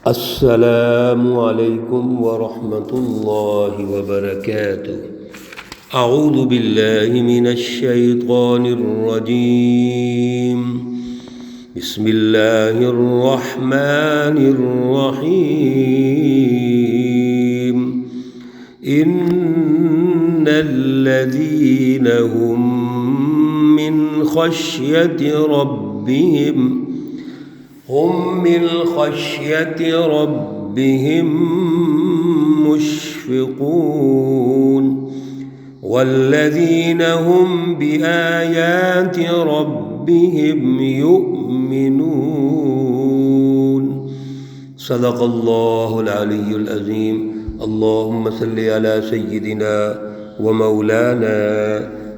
السلام علیکم ورحمۃ اللہ وبرکاتہ۔ اعوذ باللہ من الشیطان الرجیم، بسم اللہ الرحمن الرحیم۔ ان الذین هم من خشیت ربهم مشفقون والذین هم بآیات ربهم یؤمنون۔ صدق اللہ العلی العظیم۔ اللہم صل علی سیدنا ومولانا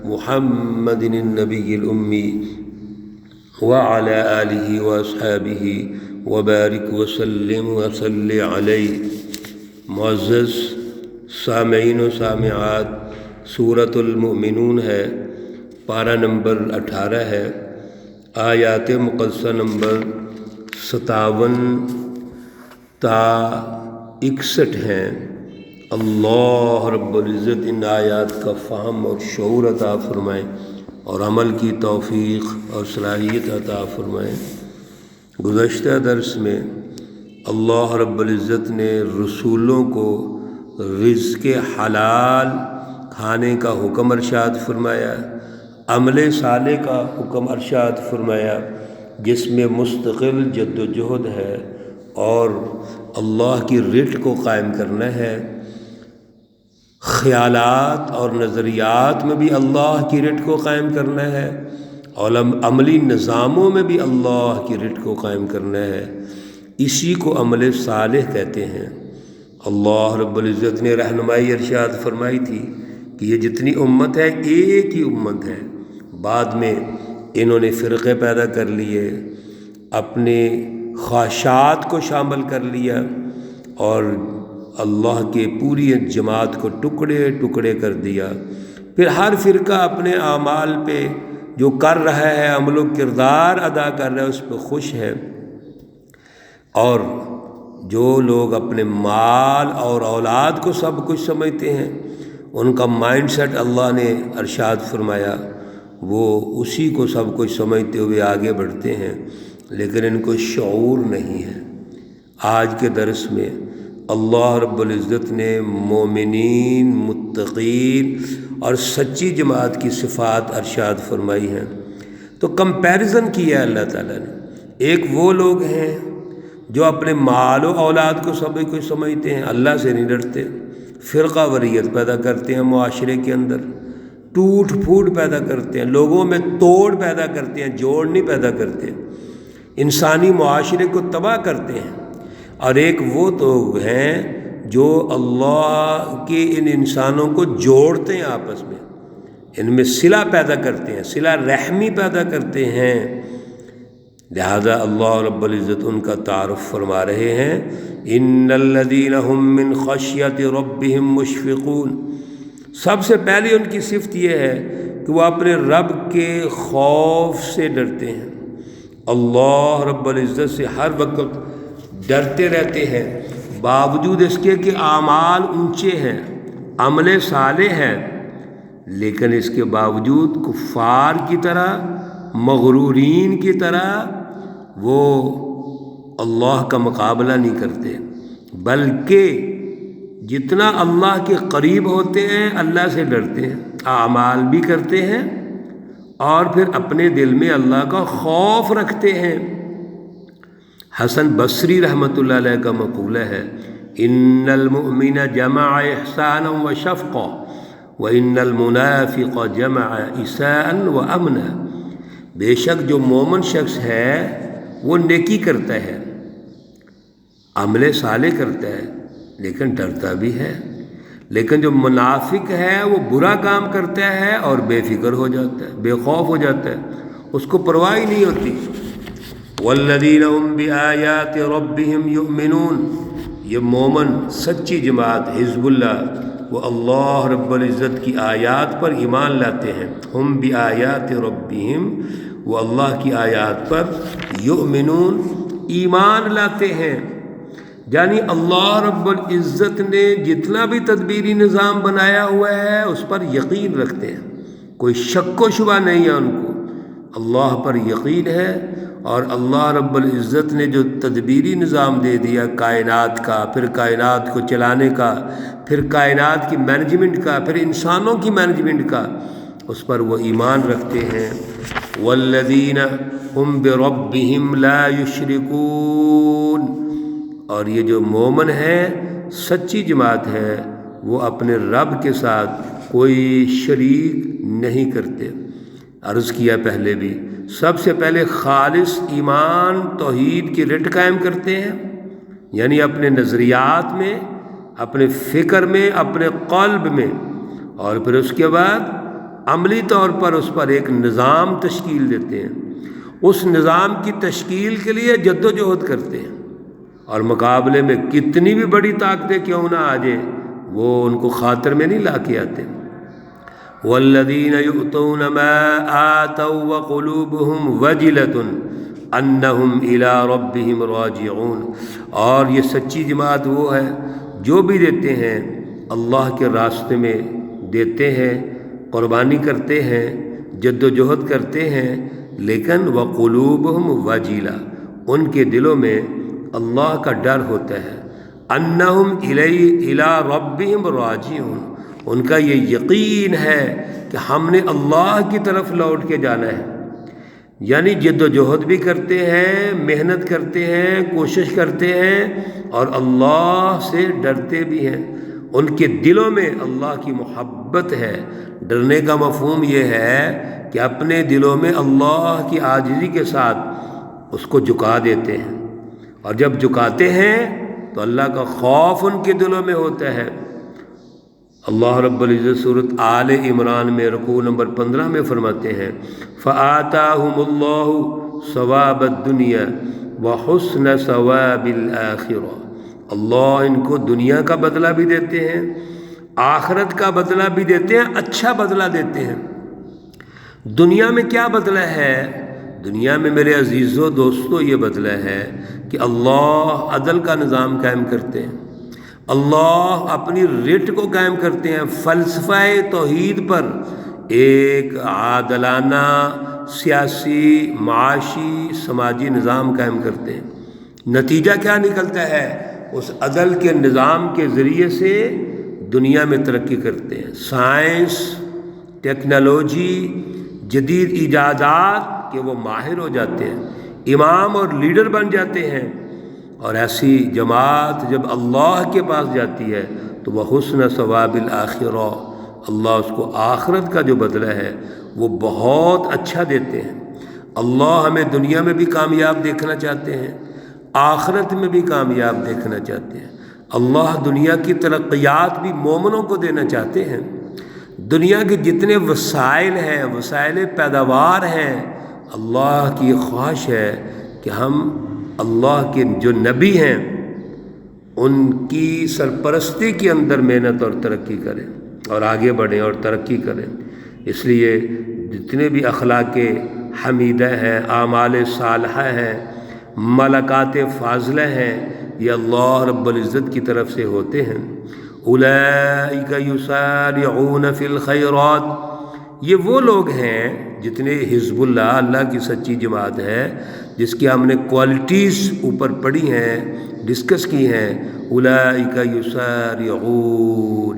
محمد النبی الأمی وعلى آلہ واصحابہ وبارک وسلم وصل علیہ۔ معزز سامعین و سامعات، سورۃ المؤمنون ہے، پارہ نمبر 18 ہے، آیات مقدسہ نمبر 57 تا 61 ہیں۔ اللہ رب العزت ان آیات کا فہم اور شعور عطا فرمائیں اور عمل کی توفیق اور صلاحیت عطا فرمائیں۔ گزشتہ درس میں اللہ رب العزت نے رسولوں کو رزق حلال کھانے کا حکم ارشاد فرمایا، عمل صالح کا حکم ارشاد فرمایا، جس میں مستقل جد و جہد ہے اور اللہ کی رٹ کو قائم کرنا ہے۔ خیالات اور نظریات میں بھی اللہ کی رٹ کو قائم کرنا ہے اور عملی نظاموں میں بھی اللہ کی رٹ کو قائم کرنا ہے۔ اسی کو عمل صالح کہتے ہیں۔ اللہ رب العزت نے رہنمائی ارشاد فرمائی تھی کہ یہ جتنی امت ہے ایک ہی امت ہے۔ بعد میں انہوں نے فرقے پیدا کر لیے، اپنے خواہشات کو شامل کر لیا اور اللہ کے پوری جماعت کو ٹکڑے ٹکڑے کر دیا۔ پھر ہر فرقہ اپنے اعمال پہ جو کر رہا ہے، عمل و کردار ادا کر رہا ہے، اس پہ خوش ہے، اور جو لوگ اپنے مال اور اولاد کو سب کچھ سمجھتے ہیں، ان کا مائنڈ سیٹ اللہ نے ارشاد فرمایا وہ اسی کو سب کچھ سمجھتے ہوئے آگے بڑھتے ہیں، لیکن ان کو شعور نہیں ہے۔ آج کے درس میں اللہ رب العزت نے مومنین، متقین اور سچی جماعت کی صفات ارشاد فرمائی ہیں۔ تو کمپیریزن کیا ہے اللہ تعالیٰ نے۔ ایک وہ لوگ ہیں جو اپنے مال و اولاد کو سب کچھ سمجھتے ہیں، اللہ سے نہیں ڈرتے، فرقہ واریت پیدا کرتے ہیں، معاشرے کے اندر ٹوٹ پھوٹ پیدا کرتے ہیں، لوگوں میں توڑ پیدا کرتے ہیں، جوڑ نہیں پیدا کرتے، انسانی معاشرے کو تباہ کرتے ہیں۔ اور ایک وہ لوگ ہیں جو اللہ کے ان انسانوں کو جوڑتے ہیں، آپس میں ان میں صلہ پیدا کرتے ہیں، صلہ رحمی پیدا کرتے ہیں۔ لہذا اللہ رب العزت ان کا تعارف فرما رہے ہیں، ان الذین هم من خشیت ربهم مشفقون۔ سب سے پہلے ان کی صفت یہ ہے کہ وہ اپنے رب کے خوف سے ڈرتے ہیں، اللہ رب العزت سے ہر وقت ڈرتے رہتے ہیں، باوجود اس کے کہ اعمال اونچے ہیں، عمل صالح ہے، لیکن اس کے باوجود کفار کی طرح، مغرورین کی طرح وہ اللہ کا مقابلہ نہیں کرتے، بلکہ جتنا اللہ کے قریب ہوتے ہیں اللہ سے ڈرتے ہیں، اعمال بھی کرتے ہیں اور پھر اپنے دل میں اللہ کا خوف رکھتے ہیں۔ حسن بصری رحمۃ اللہ علیہ کا مقولہ ہے، ان المؤمن جمع احسانا و شفقا وان المنافق جمع اساء و امنا۔ بے شک جو مومن شخص ہے وہ نیکی کرتا ہے، عمل صالح کرتا ہے، لیکن ڈرتا بھی ہے، لیکن جو منافق ہے وہ برا کام کرتا ہے اور بے فکر ہو جاتا ہے، بے خوف ہو جاتا ہے، اس کو پرواہ ہی نہیں ہوتی۔ والذین هم بآیات ربهم یؤمنون، یہ مومن سچی جماعت حزب اللہ وہ اللہ رب العزت کی آیات پر ایمان لاتے ہیں. ہم بآیات ربہم، وہ اللہ کی آیات پر یؤمنون ایمان لاتے ہیں. یعنی اللہ رب العزت نے جتنا بھی تدبیری نظام بنایا ہوا ہے اس پر یقین رکھتے ہیں، کوئی شک و شبہ نہیں ہے ان کو، اللہ پر یقین ہے۔ اور اللہ رب العزت نے جو تدبیری نظام دے دیا کائنات کا، پھر کائنات کو چلانے کا، پھر کائنات کی مینجمنٹ کا، پھر انسانوں کی مینجمنٹ کا، اس پر وہ ایمان رکھتے ہیں۔ والذین ہم بربہم لا یشرکون، اور یہ جو مومن ہے، سچی جماعت ہے، وہ اپنے رب کے ساتھ کوئی شریک نہیں کرتے۔ عرض کیا پہلے بھی، سب سے پہلے خالص ایمان توحید کی رٹ قائم کرتے ہیں، یعنی اپنے نظریات میں، اپنے فکر میں، اپنے قلب میں، اور پھر اس کے بعد عملی طور پر اس پر ایک نظام تشکیل دیتے ہیں، اس نظام کی تشکیل کے لیے جد و جہد کرتے ہیں، اور مقابلے میں کتنی بھی بڑی طاقتیں کیوں نہ آ جائیں وہ ان کو خاطر میں نہیں لا کے آتے۔ والذین یؤتون ما آتوا وقلوبہم وجلۃ انہم الی ربہم راجعون، اور یہ سچی جماعت وہ ہے جو بھی دیتے ہیں اللہ کے راستے میں دیتے ہیں، قربانی کرتے ہیں، جد و جہد کرتے ہیں، لیکن وقلوبہم وجلہ، ان کے دلوں میں اللہ کا ڈر ہوتا ہے، انہم الی ربہم راجعون، ان کا یہ یقین ہے کہ ہم نے اللہ کی طرف لوٹ کے جانا ہے، یعنی جد و جہد بھی کرتے ہیں، محنت کرتے ہیں، کوشش کرتے ہیں، اور اللہ سے ڈرتے بھی ہیں، ان کے دلوں میں اللہ کی محبت ہے۔ ڈرنے کا مفہوم یہ ہے کہ اپنے دلوں میں اللہ کی عاجزی کے ساتھ اس کو جھکا دیتے ہیں، اور جب جھکاتے ہیں تو اللہ کا خوف ان کے دلوں میں ہوتا ہے۔ اللہ رب العزت سورۃ آل عمران میں رکوع نمبر 15 میں فرماتے ہیں فَآتَاهُمُ اللَّهُ ثَوَابَ الدُّنْيَا وَحُسْنَ ثَوَابِ الْآخِرَةِ، اللہ ان کو دنیا کا بدلہ بھی دیتے ہیں، آخرت کا بدلہ بھی دیتے ہیں، اچھا بدلہ دیتے ہیں۔ دنیا میں کیا بدلہ ہے؟ دنیا میں میرے عزیزو دوستو یہ بدلہ ہے کہ اللہ عدل کا نظام قائم کرتے ہیں، اللہ اپنی رٹ کو قائم کرتے ہیں، فلسفہ توحید پر ایک عادلانہ سیاسی، معاشی، سماجی نظام قائم کرتے ہیں۔ نتیجہ کیا نکلتا ہے؟ اس عدل کے نظام کے ذریعے سے دنیا میں ترقی کرتے ہیں، سائنس، ٹیکنالوجی، جدید ایجادات کے وہ ماہر ہو جاتے ہیں، امام اور لیڈر بن جاتے ہیں۔ اور ایسی جماعت جب اللہ کے پاس جاتی ہے تو وہ حسن ثواب الآخرہ، اللہ اس کو آخرت کا جو بدلہ ہے وہ بہت اچھا دیتے ہیں۔ اللہ ہمیں دنیا میں بھی کامیاب دیکھنا چاہتے ہیں، آخرت میں بھی کامیاب دیکھنا چاہتے ہیں۔ اللہ دنیا کی ترقیات بھی مومنوں کو دینا چاہتے ہیں۔ دنیا کے جتنے وسائل ہیں، وسائل پیداوار ہیں، اللہ کی خواہش ہے کہ ہم اللہ کے جو نبی ہیں ان کی سرپرستی کے اندر محنت اور ترقی کریں، اور آگے بڑھیں اور ترقی کریں۔ اس لیے جتنے بھی اخلاق حمیدہ ہیں، اعمال صالحہ ہیں، ملکات فاضلہ ہیں، یہ اللہ رب العزت کی طرف سے ہوتے ہیں۔ اولئک یسارعون فی الخیرات، یہ وہ لوگ ہیں جتنے حزب اللہ، اللہ کی سچی جماعت ہے جس کی ہم نے کوالٹیز اوپر پڑھی ہیں، ڈسکس کی ہیں۔ اولئک یسارعون،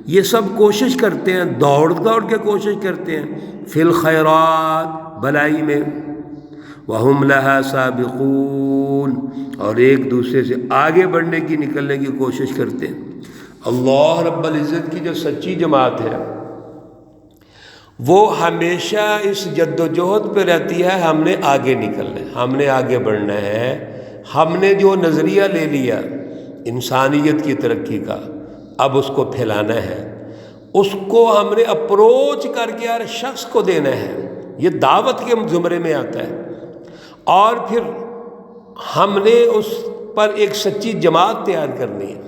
یہ سب کوشش کرتے ہیں، دوڑ کے کوشش کرتے ہیں، فی الخیرات، بھلائی میں، وہم لہا سابقون، اور ایک دوسرے سے آگے بڑھنے کی، نکلنے کی کوشش کرتے ہیں۔ اللہ رب العزت کی جو سچی جماعت ہے وہ ہمیشہ اس جد و جہد پہ رہتی ہے، ہم نے آگے نکلنا ہے، ہم نے آگے بڑھنا ہے، ہم نے جو نظریہ لے لیا انسانیت کی ترقی کا، اب اس کو پھیلانا ہے، اس کو ہم نے اپروچ کر کے ہر شخص کو دینا ہے، یہ دعوت کے زمرے میں آتا ہے۔ اور پھر ہم نے اس پر ایک سچی جماعت تیار کرنی ہے،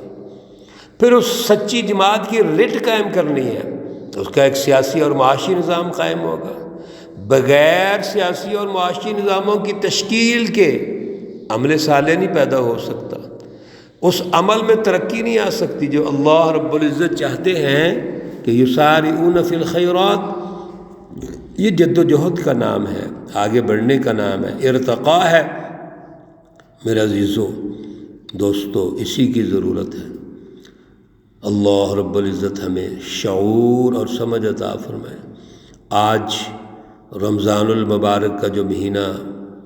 پھر اس سچی جماعت کی رٹ قائم کرنی ہے، تو اس کا ایک سیاسی اور معاشی نظام قائم ہوگا۔ بغیر سیاسی اور معاشی نظاموں کی تشکیل کے عمل صالح نہیں پیدا ہو سکتا۔ اس عمل میں ترقی نہیں آ سکتی جو اللہ رب العزت چاہتے ہیں کہ یسارعون فی الخیرات۔ یہ جد و جہد کا نام ہے، آگے بڑھنے کا نام ہے، ارتقاء ہے۔ میرے عزیزوں دوستو، اسی کی ضرورت ہے۔ اللہ رب العزت ہمیں شعور اور سمجھ عطا فرمائے۔ آج رمضان المبارک کا جو مہینہ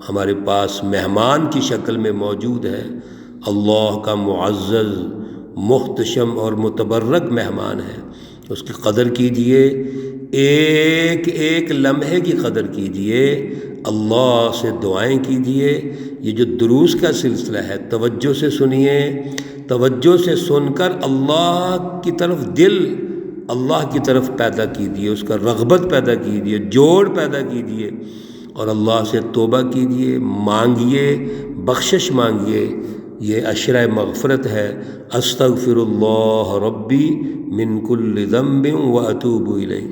ہمارے پاس مہمان کی شکل میں موجود ہے، اللہ کا معزز محتشم اور متبرک مہمان ہے، اس کی قدر کیجئے، ایک ایک لمحے کی قدر کیجئے، اللہ سے دعائیں کیجئے۔ یہ جو دروس کا سلسلہ ہے توجہ سے سنیے، توجہ سے سن کر اللہ کی طرف دل اللہ کی طرف پیدا کیجئے، اس کا رغبت پیدا کیجئے، جوڑ پیدا کیجئے، اور اللہ سے توبہ کیجئے، مانگیے، بخشش مانگیے۔ یہ عشرہ مغفرت ہے، استغفر اللہ ربی من کل ذنب واتوب الیہ،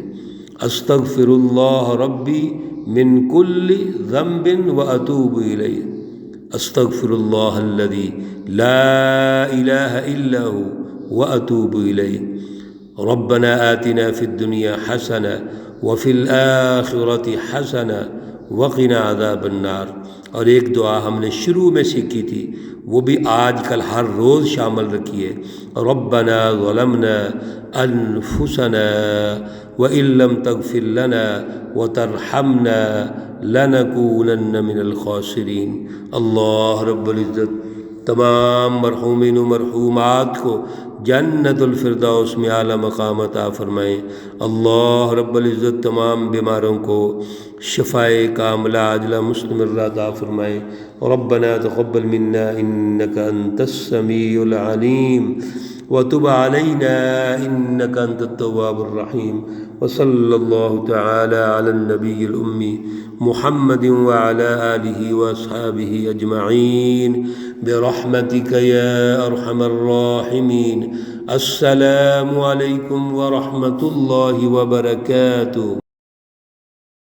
استغفر اللہ ربی من کل ذنب واتوب الیہ، استغفر اللہ الذی لا الہ الا ہو واتوب الیہ، ربنا آتنا فی الدنیا حسنہ وفی الآخرۃ حسنہ وقنا عذاب النار۔ اور ایک دعا ہم نے شروع میں سیکھی تھی، وہ بھی آج کل ہر روز شامل رکھیے، ربنا ظلمنا انفسنا وان لم تغفر لنا وترحمنا لنکونن من الخاسرین۔ اللہ رب العزت تمام مرحومین و مرحومات کو جنت الفردوس میں اعلیٰ مقام عطا فرمائیں۔ اللہ رب العزت تمام بیماروں کو شفائے کاملہ عاجلہ مستمرہ عطا فرمائیں۔ ربنا تقبل منا انک انت السمیع العلیم وتب علینا انک انت التواب الرحیم، وصلی اللہ تعالی علی النبی الامی محمد وعلی آلہ واصحابہ اجمعین برحمتک یا ارحم الراحمین۔ السلام علیکم ورحمۃ اللہ وبرکاتہ۔